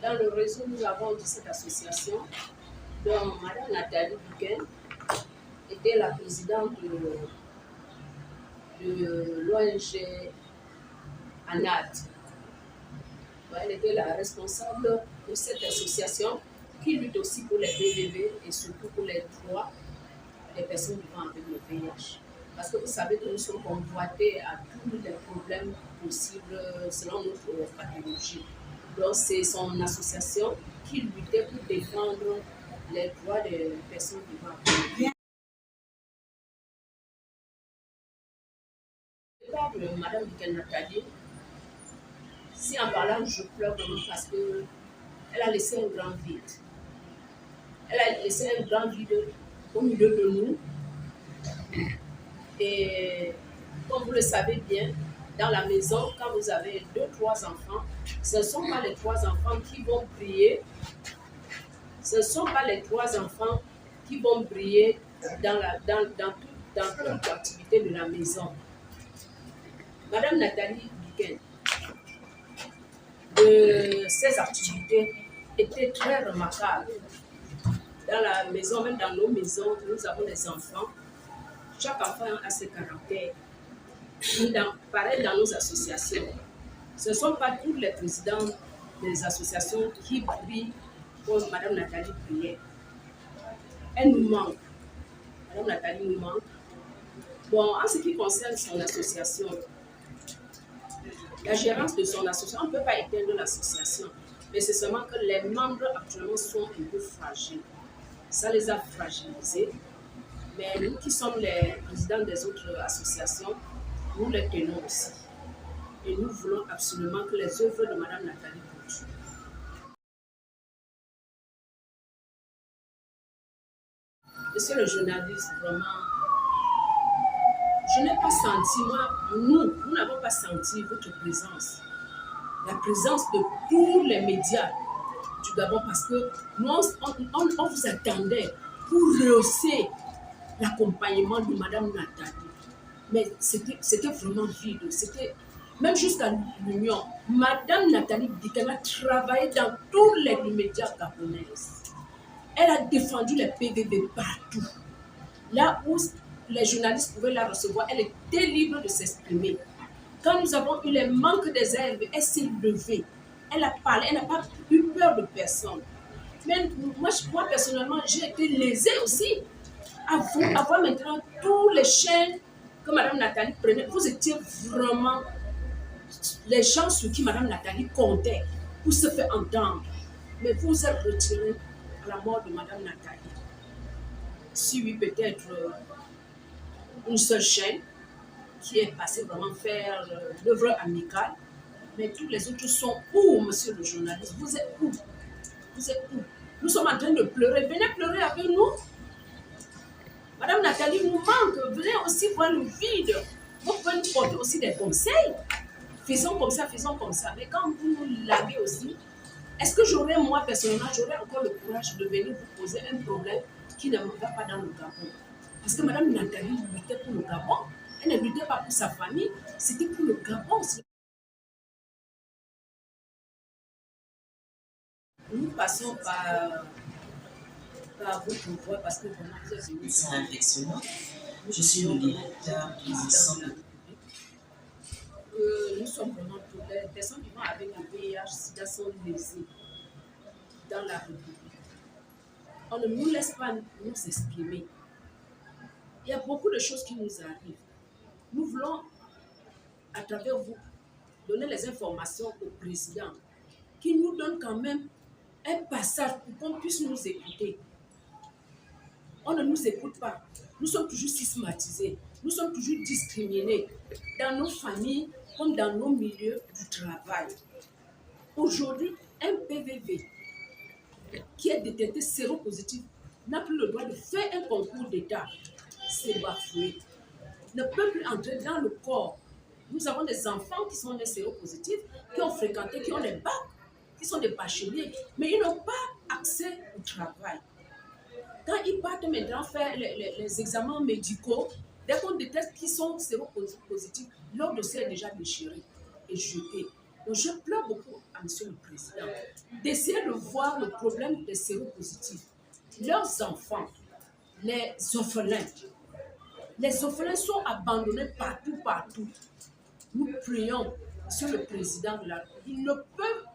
Dans le réseau, nous avons cette association dont Mme Nathalie Buken était la présidente de l'ONG ANAD. Elle était la responsable de cette association qui lutte aussi pour les PVV et surtout pour les droits des personnes vivant avec le VIH. Parce que vous savez que nous sommes convoités à tous les problèmes possibles selon notre pathologie. Donc c'est son association qui luttait pour défendre les droits des personnes vivant avec le VIH. Le cas de Mme Buken Nathalie, si en parlant je pleure vraiment parce qu'elle a laissé un grand vide. Elle a laissé un grand vide au milieu de nous. Et comme vous le savez bien, dans la maison, quand vous avez 2, 3 enfants, ce ne sont pas les 3 enfants qui vont briller. Ce ne sont pas les 3 enfants qui vont briller dans toute l'activité de la maison. Madame Nathalie Buken, de ses activités étaient très remarquables. Dans la maison, même dans nos maisons, nous avons des enfants. Chaque enfant a ses caractères. Pareil dans nos associations. Ce ne sont pas tous les présidents des associations qui brillent comme Mme Nathalie brillait. Elle nous manque. Mme Nathalie nous manque. Bon, en ce qui concerne son association, la gérance de son association, on ne peut pas éteindre l'association. Mais c'est seulement que les membres actuellement sont un peu fragiles. Ça les a fragilisés. Mais nous qui sommes les présidents des autres associations, nous les tenons aussi. Et nous voulons absolument que les œuvres de Mme Nathalie continuent. Monsieur le journaliste, vraiment, je n'ai pas senti, nous n'avons pas senti votre présence. La présence de tous les médias du Gabon parce que nous, on vous attendait pour rehausser l'accompagnement de Mme Nathalie. Mais c'était vraiment vide. Même jusqu'à l'Union, Mme Nathalie Buken a travaillé dans tous les médias gabonais. Elle a défendu les PVV partout. Là où les journalistes pouvaient la recevoir, elle était libre de s'exprimer. Quand nous avons eu les manques des herbes, elle s'est levée. Elle a parlé, elle n'a pas eu peur de personne. Mais moi personnellement, j'ai été lésée aussi. À voir maintenant tous les chaînes que Mme Nathalie prenait. Vous étiez vraiment les gens sur qui Mme Nathalie comptait pour se faire entendre. Mais vous vous êtes retiré à la mort de Mme Nathalie. Si oui, peut-être une seule chaîne qui est passée vraiment faire l'œuvre amicale. Mais tous les autres sont où, monsieur le journaliste? Vous êtes où? Vous êtes où? Nous sommes en train de pleurer. Venez pleurer avec nous. Madame Nathalie nous manque. Venez aussi voir le vide. Vous pouvez nous porter aussi des conseils. Faisons comme ça, faisons comme ça. Mais quand vous nous lavez aussi, est-ce que moi personnellement, j'aurais encore le courage de venir vous poser un problème qui ne me va pas dans le Gabon? Parce que Madame Nathalie luttait pour le Gabon. Elle ne luttait pas pour sa famille, c'était pour le Gabon. Nous passons par votre voix parce que vraiment vous êtes venu. C'est impressionnant. Je suis le directeur du centre. Nous sommes vraiment tous les personnes vivant avec le VIH-Sida sont lésées dans la République. On ne nous laisse pas nous exprimer. Il y a beaucoup de choses qui nous arrivent. Nous voulons, à travers vous, donner les informations au président qui nous donne quand même un passage pour qu'on puisse nous écouter. On ne nous écoute pas. Nous sommes toujours stigmatisés. Nous sommes toujours discriminés dans nos familles comme dans nos milieux du travail. Aujourd'hui, un PVV qui est détecté séropositif n'a plus le droit de faire un concours d'État. C'est bafoué. Ne peut plus entrer dans le corps. Nous avons des enfants qui sont des séropositifs, qui ont fréquenté, qui ont des bacs, qui sont des bacheliers, mais ils n'ont pas accès au travail. Quand ils partent maintenant faire les examens médicaux, dès qu'on détecte qu'ils sont séropositifs, leur dossier est déjà déchiré et jeté. Donc je pleure beaucoup à Monsieur le Président d'essayer de voir le problème des séropositifs. Leurs enfants, les orphelins sont abandonnés partout, partout. Nous prions, Monsieur le Président de la République, ils ne peuvent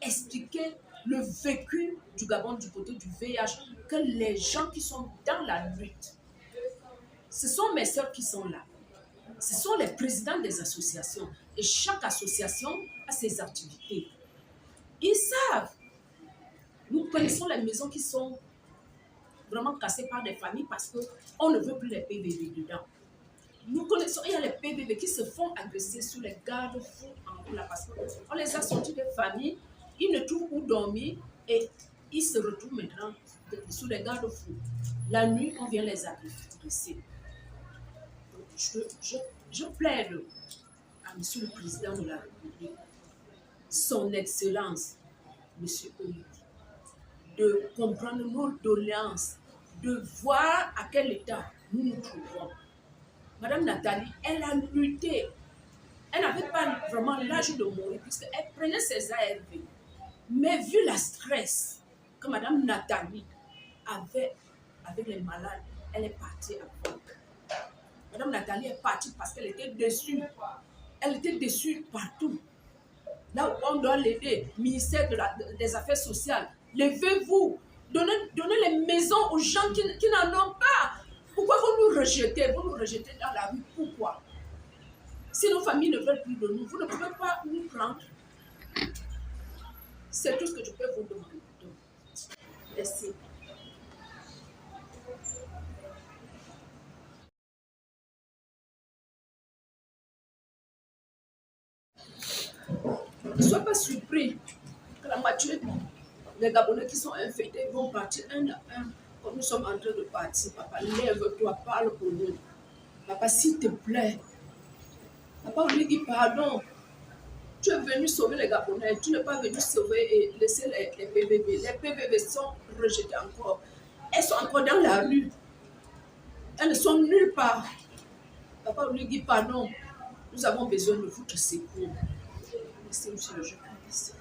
expliquer le vécu du Gabon du côté du VIH que les gens qui sont dans la lutte. Ce sont mes sœurs qui sont là. Ce sont les présidents des associations. Et chaque association a ses activités. Ils savent. Nous connaissons les maisons qui sont vraiment cassées par des familles parce qu'on ne veut plus les PVV dedans. Nous connaissons, il y a les PVV qui se font agresser sous les garde-fous en haut là parce qu'on les a sortis des familles, ils ne trouvent où dormir et ils se retrouvent maintenant sous les garde-fous. La nuit, on vient les agresser. Je plaide à Monsieur le Président de la République, son Excellence, Monsieur Oli, de comprendre nos doléances, de voir à quel état nous nous trouvons. Madame Nathalie, elle a lutté. Elle n'avait pas vraiment l'âge de mourir puisqu'elle prenait ses ARV. Mais vu la stress que Madame Nathalie avait avec les malades, elle est partie après. Madame Nathalie est partie parce qu'elle était déçue. Elle était déçue partout. Là où on doit l'aider, ministère des Affaires sociales, levez-vous, donnez les maisons aux gens qui n'en ont pas. Pourquoi vous nous rejetez? Vous nous rejetez dans la rue. Pourquoi? Si nos familles ne veulent plus de nous, vous ne pouvez pas nous prendre. C'est tout ce que je peux vous demander. Merci. Ne sois pas surpris que la moitié des Gabonais qui sont infectés vont partir un à un, comme nous sommes en train de partir. Papa, lève-toi, parle pour nous. Papa, s'il te plaît. Papa, on lui dit pardon. Tu es venu sauver les Gabonais, tu n'es pas venu sauver et laisser les PVV. Les PVV sont rejetés encore. Elles sont encore dans la rue. Elles ne sont nulle part. Papa, on lui dit pardon. Nous avons besoin de votre secours. Merci, monsieur le journaliste.